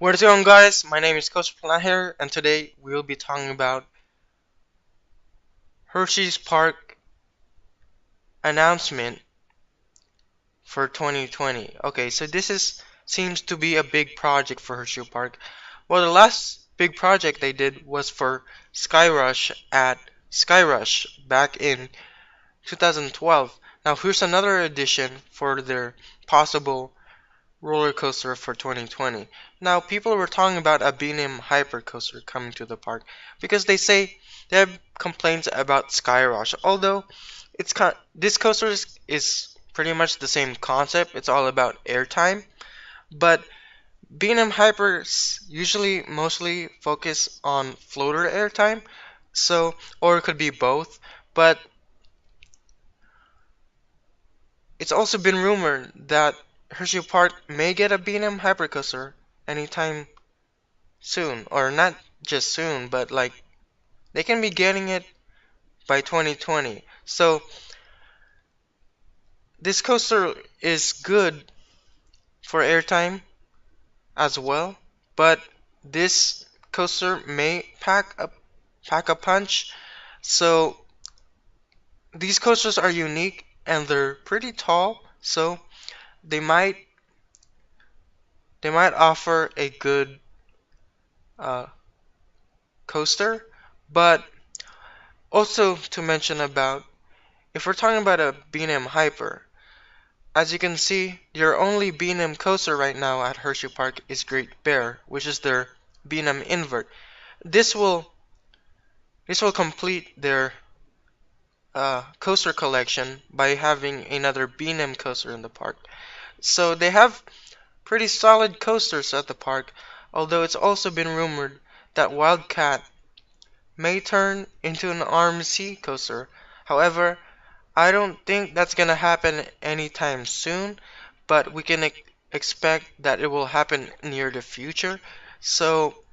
What is going on, guys? My name is Coach Plan here, and today we'll be talking about Hershey's Park announcement for 2020. Okay, so this is seems to be a big project for Hershey Park. Well, the last big project they did was for Skyrush at Skyrush back in 2012. Now here's another edition for their possible roller coaster for 2020. Now, people were talking about a B&M Hypercoaster coming to the park because they say they have complaints about Skyrush. Although this coaster is pretty much the same concept. It's all about airtime, but B&M Hypers usually mostly focus on floater airtime. So, or it could be both, but it's also been rumored that Hershey Park may get a B&M Hypercoaster anytime soon, or not just soon, but like they can be getting it by 2020. So this coaster is good for airtime as well, but this coaster may pack a punch. So these coasters are unique and they're pretty tall, so they might they might offer a good uh, coaster, but also to mention about if we're talking about a B&M Hyper, as you can see, your only B&M coaster right now at Hershey Park is Great Bear, which is their B&M invert. This will this will complete their coaster collection by having another B&M coaster in the park. So they have pretty solid coasters at the park, although it's also been rumored that Wildcat may turn into an RMC coaster. However, I don't think that's gonna happen anytime soon, but we can expect that it will happen near the future. So,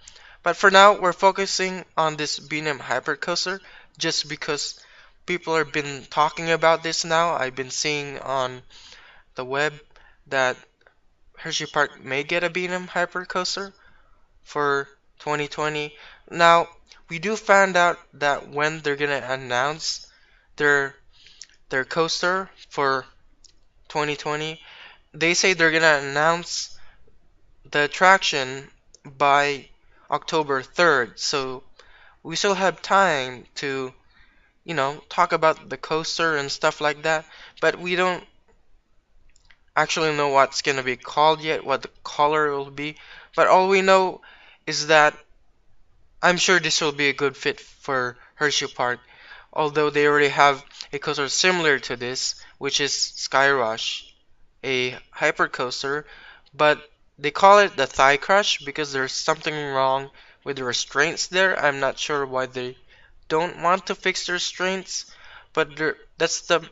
but for now, we're focusing on this B&M Hypercoaster just because people have been talking about this now. I've been seeing on the web that Hershey Park may get a B&M Hypercoaster for 2020. Now, we do find out that when they're gonna announce their coaster for 2020. They say they're gonna announce the attraction by October 3rd, so we still have time to, talk about the coaster and stuff like that, but we don't actually know what's gonna be called yet, what the color will be, but all we know is that I'm sure this will be a good fit for Hershey Park, although they already have a coaster similar to this, which is Skyrush, a hypercoaster, but they call it the Thigh Crush because there's something wrong with the restraints there. I'm not sure why they don't want to fix their restraints, but that's the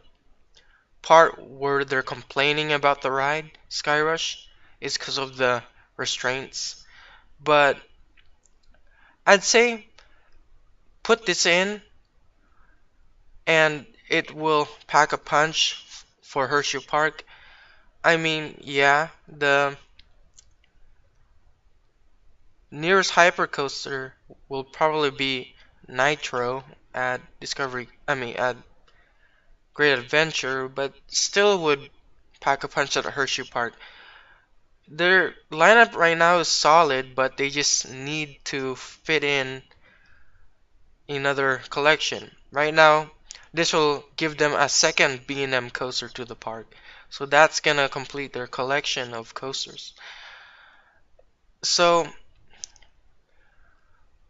part where they're complaining about the ride, Skyrush, is because of the restraints. But I'd say put this in and it will pack a punch for Hershey Park. I mean, yeah, the nearest hypercoaster will probably be Nitro at at Great Adventure, but still would pack a punch at Hershey Park. Their lineup right now is solid, but they just need to fit in another collection. Right now, this will give them a second B&M coaster to the park. So that's gonna complete their collection of coasters. So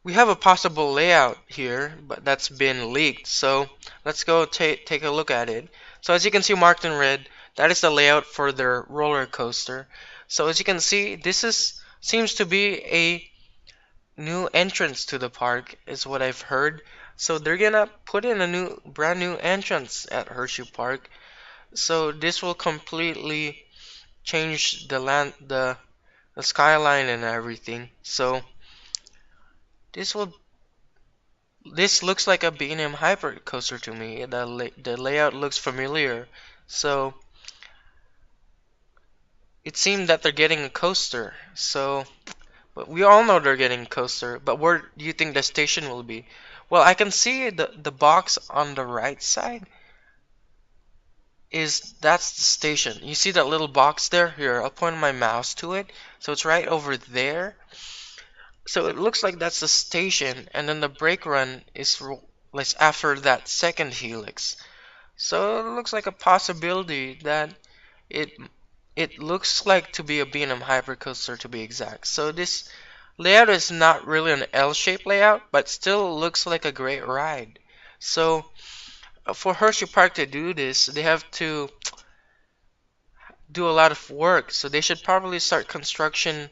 we have a possible layout here, but that's been leaked. So let's go take a look at it. So as you can see marked in red, that is the layout for their roller coaster. So as you can see, seems to be a new entrance to the park, is what I've heard. So they're gonna put in a brand new entrance at Hershey Park. So this will completely change the skyline and everything. So this will this looks like a B&M Hyper coaster to me. The layout looks familiar. So it seemed that they're getting a coaster. So But we all know they're getting coaster, but where do you think the station will be? Well, I can see the box on the right side is that's the station. You see that little box there? Here, I'll point my mouse to it. So it's right over there. So it looks like that's the station, and then the brake run is like after that second helix. So it looks like a possibility that it it looks like to be a B&M Hypercoaster to be exact. So this layout is not really an L-shaped layout, but still looks like a great ride. So for Hersheypark to do this, they have to do a lot of work. So they should probably start construction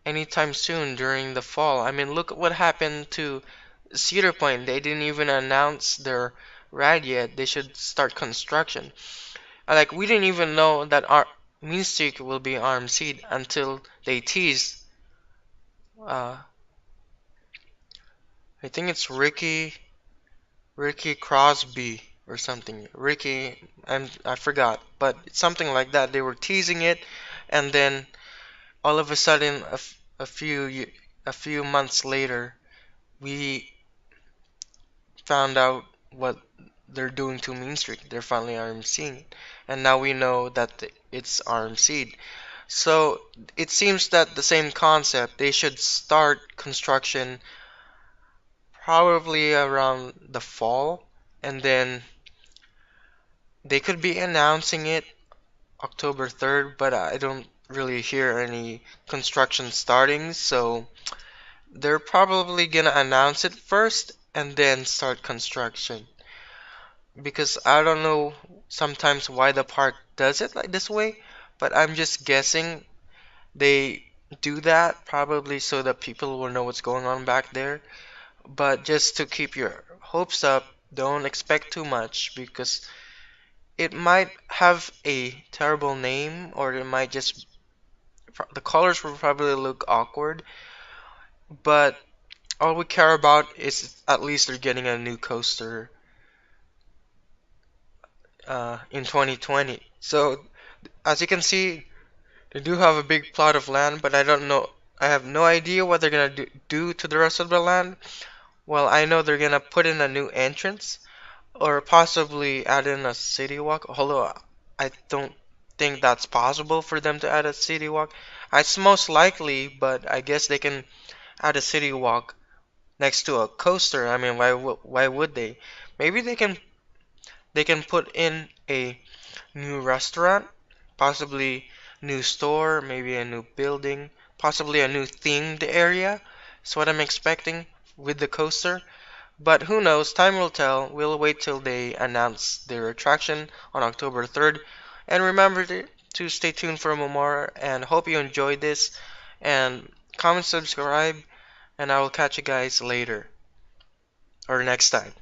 anytime soon during the fall. I mean, look at what happened to Cedar Point. They didn't even announce their ride yet. They should start construction. Like, we didn't even know that our Mean Streak will be RMC'd until they teased. Uh, I think it's Ricky Crosby or something. I forgot, but it's something like that. They were teasing it, and then all of a sudden, a few months later, we found out what they're doing to Mean Streak. They're finally RMCing it, and now we know that it's RMC'd. So it seems that the same concept. They should start construction probably around the fall, and then they could be announcing it October 3rd, but I don't really hear any construction starting, so they're probably gonna announce it first and then start construction. Because I don't know sometimes why the park does it like this way, but I'm just guessing they do that probably so that people will know what's going on back there. But just to keep your hopes up, don't expect too much because it might have a terrible name or it might just the colors will probably look awkward, but all we care about is at least they're getting a new coaster in 2020. So as you can see, they do have a big plot of land, but I don't know. I have no idea what they're gonna do to the rest of the land. Well, I know they're gonna put in a new entrance or possibly add in a city walk. Although I don't think that's possible for them to add a city walk. It's most likely, but I guess they can add a city walk next to a coaster. I mean, why would they? Maybe they can put in a new restaurant, possibly new store, maybe a new building, possibly a new themed area. That's what I'm expecting with the coaster. But who knows? Time will tell. We'll wait till they announce their attraction on October 3rd. And remember to stay tuned for more. And hope you enjoyed this. And comment, subscribe, and I will catch you guys later or next time.